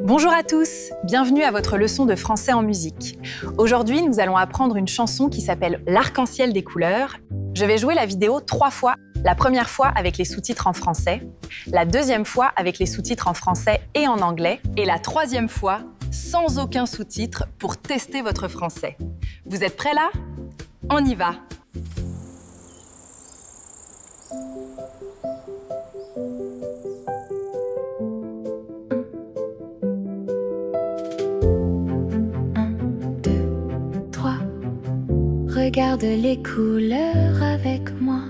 Bonjour à tous, bienvenue à votre leçon de français en musique. Aujourd'hui, nous allons apprendre une chanson qui s'appelle L'arc-en-ciel des couleurs. Je vais jouer la vidéo 3 fois. La première fois avec les sous-titres en français, la deuxième fois avec les sous-titres en français et en anglais, et la troisième fois sans aucun sous-titre pour tester votre français. Vous êtes prêts là? On y va! Regarde les couleurs avec moi.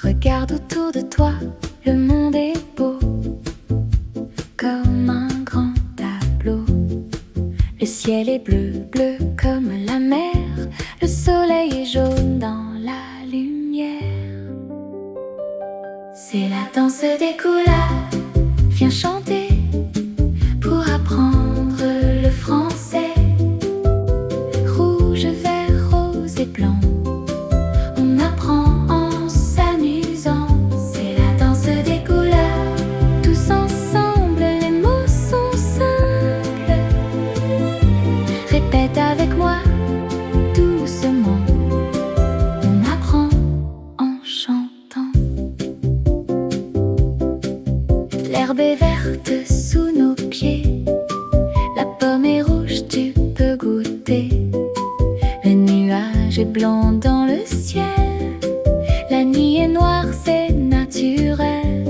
Regarde autour de toi, le monde est beau, comme un grand tableau. Le ciel est bleu, bleu comme la mer. Le soleil est jaune dans la lumière. C'est la danse des couleurs. Viens chanter pour apprendre le français. Rouge, vert, rose et blanc. On apprend en s'amusant. C'est la danse des couleurs. Tous ensemble, les mots sont simples. Répète avec moi doucement. On apprend en chantant. L'herbe est verte sous nos pieds. La pomme est rouge, tu peux goûter. Le nuage est blanc dans le ciel. La nuit est noire, c'est naturel.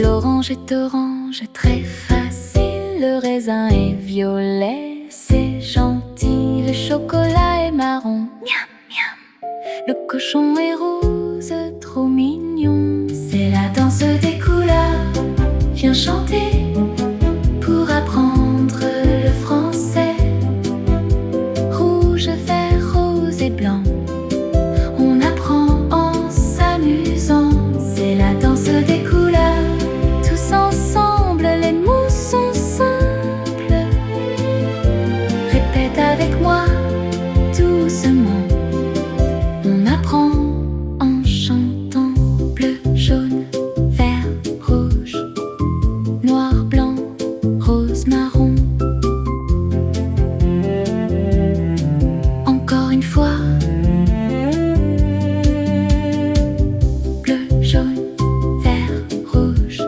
L'orange est orange, très facile. Le raisin est violet, c'est gentil. Le chocolat est marron, miam miam. Le cochon est rose, trop mignon. C'est la danse des couleurs. Viens chanter pour apprendre le français. Rouge, vert, rose et blanc. On apprend en s'amusant. C'est la danse des couleurs. Tous ensemble, les mots sont simples. Répète avec moi doucement. On apprend en chantant. Bleu, jaune, vert, rouge, noir, blanc, rose, marron. Encore une fois. Bleu, jaune, vert, rouge.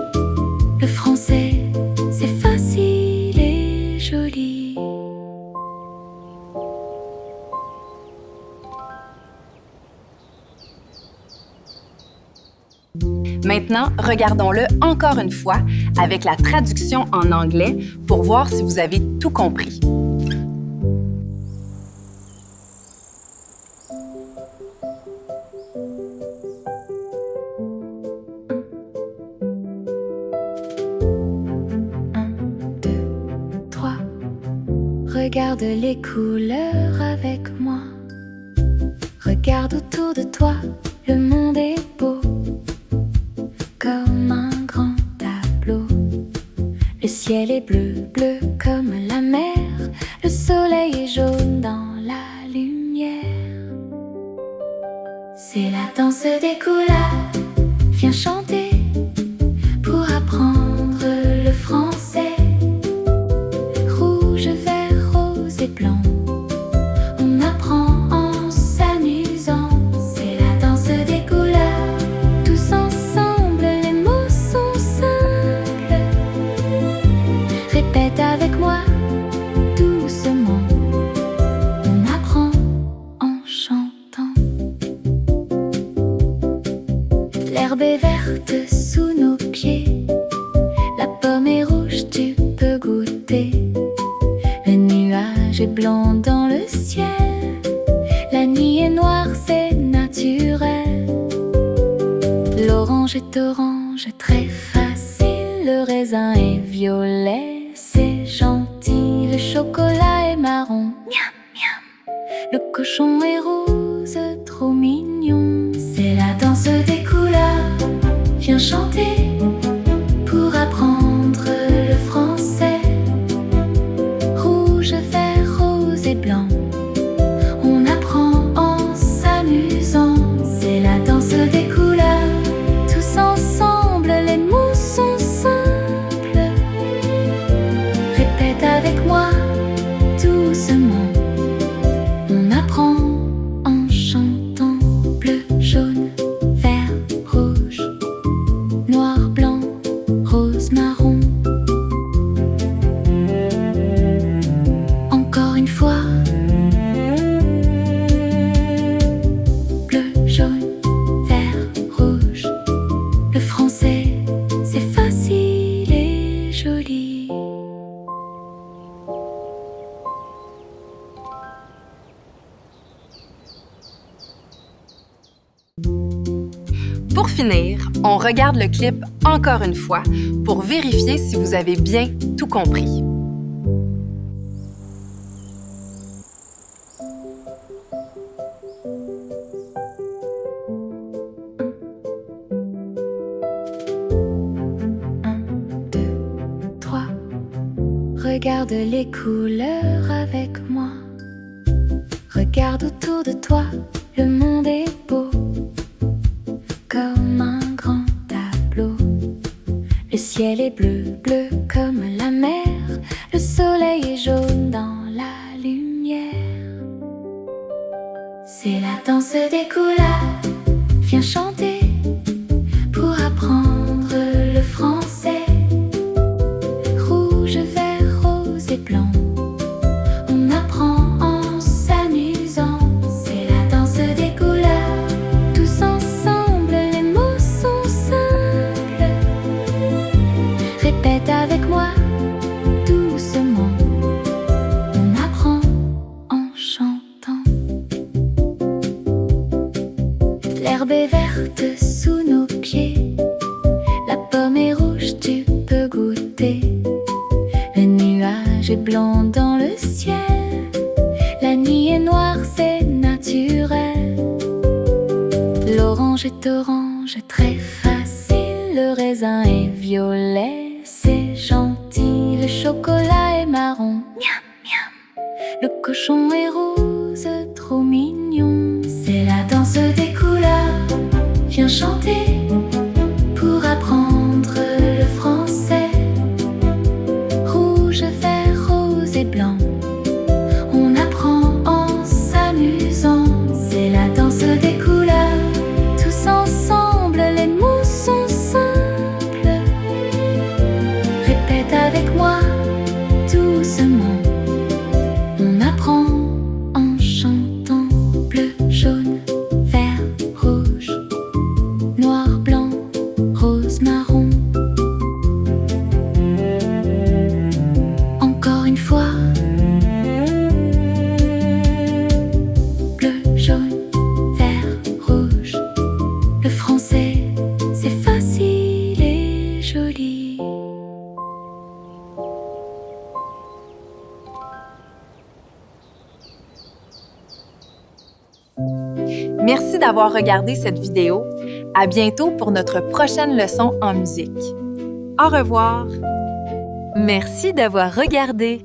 Le français, c'est facile et joli. Maintenant, regardons-le encore une fois avec la traduction en anglais pour voir si vous avez tout compris. Trois. Regarde les couleurs avec moi. Regarde autour de toi, le monde est beau, comme un grand tableau. Le ciel est bleu, bleu comme la mer. Le soleil est jaune dans la lumière. C'est la danse des couleurs. Viens chanter pour apprendre le français. Rouge, vert, rose et blanc. On apprend en s'amusant. C'est la danse des couleurs. Tous ensemble, les mots sont simples. Répète avec moi doucement. On apprend en chantant. L'herbe est verte sous nos pieds. La pomme est rouge, tu peux goûter. Le nuage est blanc dans le ciel. La nuit est noire, c'est naturel. L'orange est orange, très facile. Le raisin est violet, c'est gentil. Le chocolat est marron, miam miam. Le cochon est rose, trop mignon. C'est la danse des couleurs. Viens chanter pour apprendre le français. Rouge, vert, rose et blanc. On apprend en s'amusant. C'est la danse des couleurs. Tous ensemble, les mots sont simples. finir, on regarde le clip encore une fois pour vérifier si vous avez bien tout compris. Regarde les couleurs avec moi. Regarde autour de toi, le monde est beau, comme un grand tableau. Le ciel est bleu, bleu comme la mer. Le soleil est jaune dans la lumière. C'est la danse des couleurs. Viens chanter pour apprendre le français. Rouge, vert, rose et blanc. On apprend en s'amusant. C'est la danse des couleurs. Tous ensemble, les mots sont simples. Répète avec moi doucement. On apprend en chantant. L'herbe est verte sous nos pieds. La pomme est rouge, tu peux goûter. Le nuage est blanc dans le ciel. La nuit est noire, c'est naturel. L'orange est orange, très facile. Le raisin est violet, c'est gentil. Le chocolat est marron, miam miam. Le cochon est rose, trop mignon. C'est la danse des couleurs. Viens chanter pour apprendre le français. Rouge, vert, rose et blanc. On apprend en s'amusant. C'est la danse des couleurs. Tous ensemble, les mots sont simples. Répète avec moi doucement. On apprend en chantant. Bleu, jaune, vert, rouge, noir, blanc, rose, marron. Encore une fois. Bleu, jaune, vert, rouge. Le français, c'est facile et joli. Merci d'avoir regardé cette vidéo. À bientôt pour notre prochaine leçon en musique. Au revoir! Merci d'avoir regardé.